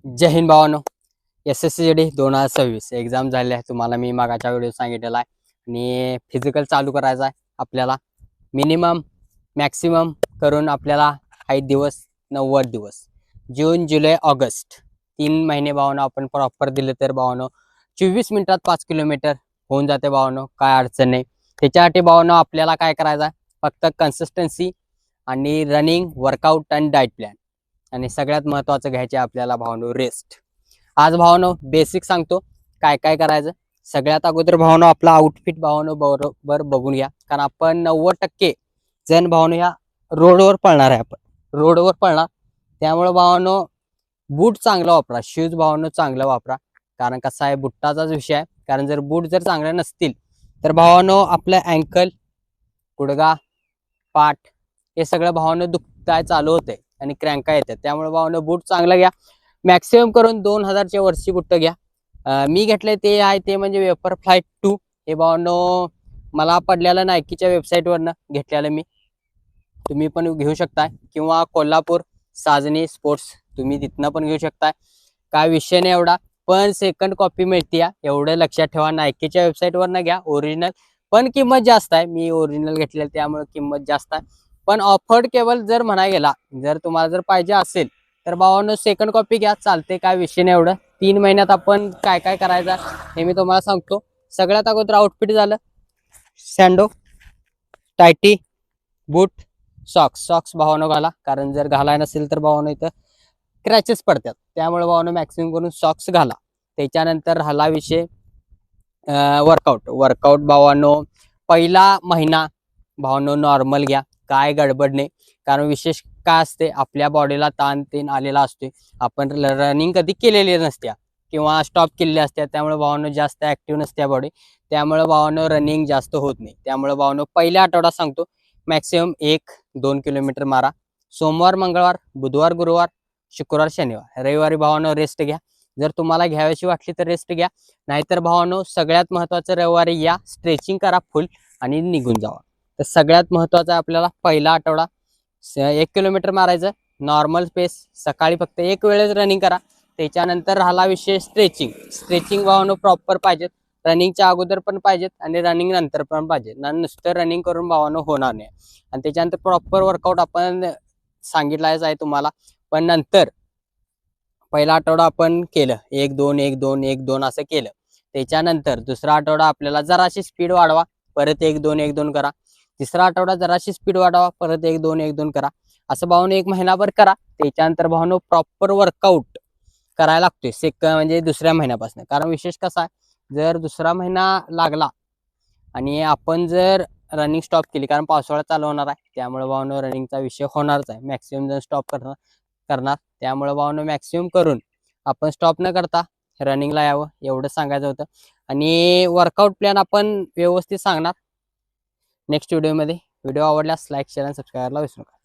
जय Hind भावानो. SSCGD 2026 exam झाली आहे. तुम्हाला मी मागाच्या व्हिडिओ सांगितलेला आहे आणि फिजिकल चालू करायचा आहे आपल्याला. मिनिमम मॅक्सिमम करून आपल्याला 8 दिवस 90 दिवस जून जुलै ऑगस्ट 3 महिने भावानो आपण प्रॉपर दिले तर भावानो 24 मिनिटात 5 किलोमीटर होऊन जाते भावानो. काय अडचण नाही. त्याच्यासाठी भावानो आपल्याला काय करायचं आहे, फक्त कन्सिस्टन्सी आणि रनिंग, वर्कआउट आणि डाएट प्लॅन आणि सगळ्यात महत्त्वाचं घ्यायचे आपल्याला भावानो रेस्ट. आज भावानो बेसिक सांगतो काय काय करायचं. सगळ्यात अगोदर भावानो आपला आउटफिट भावानो बरोबर बघून घ्या, कारण आपण 90% जण भावानो ह्या रोडवर पळणार आहे. आपण रोडवर पळणार, त्यामुळे भावानो बूट चांगला वापरा, शूज भावानो चांगला वापरा. कारण कसा आहे, बुट्टाचाच विषय आहे. कारण जर बूट जर चांगले नसतील तर भावानो आपलं अँकल, गुडगा, पाठ हे सगळं भावानो दुखताय चालू होते आणि क्रँका येतात. त्यामुळे भावानो बूट चांगला घ्या. मॅक्सिमम करून 2000च्या वरची बुट्ट घ्या. मी घेतले ते आहे ते म्हणजे वेपर फ्लाय 2. हे भावानो मला पडलेलं नायकीच्या वेबसाईटवरनं घेतलेलं मी. तुम्ही पण घेऊ शकताय, किंवा कोल्हापूर साजनी स्पोर्ट्स तुम्ही तिथनं पण घेऊ शकताय. काय विषय नाही एवढा, पण सेकंड कॉपी मिळते एवढं लक्षात ठेवा. नायकीच्या वेबसाईटवरनं घ्या ओरिजिनल, पण किंमत जास्त आहे. मी ओरिजिनल घेतलेलं त्यामुळे किंमत जास्त आहे. पण ऑफर्ड केवल जर म्हणाय गेला, जर तुम्हाला जर पाहिजे असेल तर भावानो सेकंड कॉपी घ्या, चालते. काय विषय नाही एवढं. 3 महिन्यात आपण काय काय करायचं हे मी तुम्हाला सांगतो. सगळ्यात अगोदर आउटफिट झालं, सँडो, टायटी, बूट, सॉक्स भावानो घाला. कारण जर घालाय नसेल तर भावानो इथं क्रॅचेस पडतात. त्यामुळे भावानो मॅक्सिमम करून सॉक्स घाला. त्याच्यानंतर राहिला विषय वर्कआउट भावानो पहिला महिना भावानो नॉर्मल घ्या, काय गडबड नाही. कारण विशेष काय असते, आपल्या बॉडीला ताण तेन आलेला असते. आपण रनिंग कधी केलेली नसत्या किंवा स्टॉप केलेली असत्या, त्यामुळे भावानो जास्त ऍक्टिव्ह नसत्या बॉडी. त्यामुळे भावानो रनिंग जास्त होत नाही. त्यामुळे भावानो पहिल्या आठवडा सांगतो मॅक्सिमम 1-2 किलोमीटर मारा. सोमवार, मंगळवार, बुधवार, गुरुवार, शुक्रवार, शनिवार, रविवारी भावानो रेस्ट घ्या. जर तुम्हाला घ्यावीशी वाटली तर रेस्ट घ्या, नाहीतर भावानो सगळ्यात महत्त्वाचं रविवारी या, स्ट्रेचिंग करा फुल आणि निघून जावा. तर सगळ्यात महत्त्वाचं आपल्याला पहिला आठवडा 1 किलोमीटर मारायचं नॉर्मल पेस. सकाळी फक्त 1 वेळेस रनिंग करा. त्याच्यानंतर राहिला विषय स्ट्रेचिंग भावानो प्रॉपर पाहिजेत. रनिंगच्या अगोदर पण पाहिजेत आणि रनिंग नंतर पण पाहिजे. नुसतं रनिंग करून भावानो होणार नाही. आणि त्याच्यानंतर प्रॉपर वर्कआउट आपण सांगितलाच आहे तुम्हाला. पण नंतर पहिला आठवडा आपण केलं 1-2 1-2 1-2 असं केलं. त्याच्यानंतर दुसरा आठवडा आपल्याला जराशी स्पीड वाढवा, परत 1-2 1-2 करा. तिसरा आठवडा जराशी स्पीड वाढवा, परत 1-2 1-2 करा. असं भावानो 1 महिनाभर करा. त्याच्यानंतर भावानो प्रॉपर वर्कआउट करायला लागतोय म्हणजे दुसऱ्या महिन्यापासून. कारण विशेष कसा आहे, जर दुसरा महिना लागला आणि आपण जर रनिंग स्टॉप केली, कारण पावसाळा चालू होणार आहे, त्यामुळे भावानो रनिंगचा विषय होणारच आहे. मॅक्सिमम जर स्टॉप करणार, त्यामुळे भावानो मॅक्सिमम करून आपण स्टॉप न करता रनिंगला यावं, एवढं सांगायचं होतं. आणि वर्कआउट प्लॅन आपण व्यवस्थित सांगणार नेक्स्ट व्हिडिओमध्ये. व्हिडिओ आवडल्यास लाईक, शेअर आणि सबस्क्राईब करायला विसरू नका.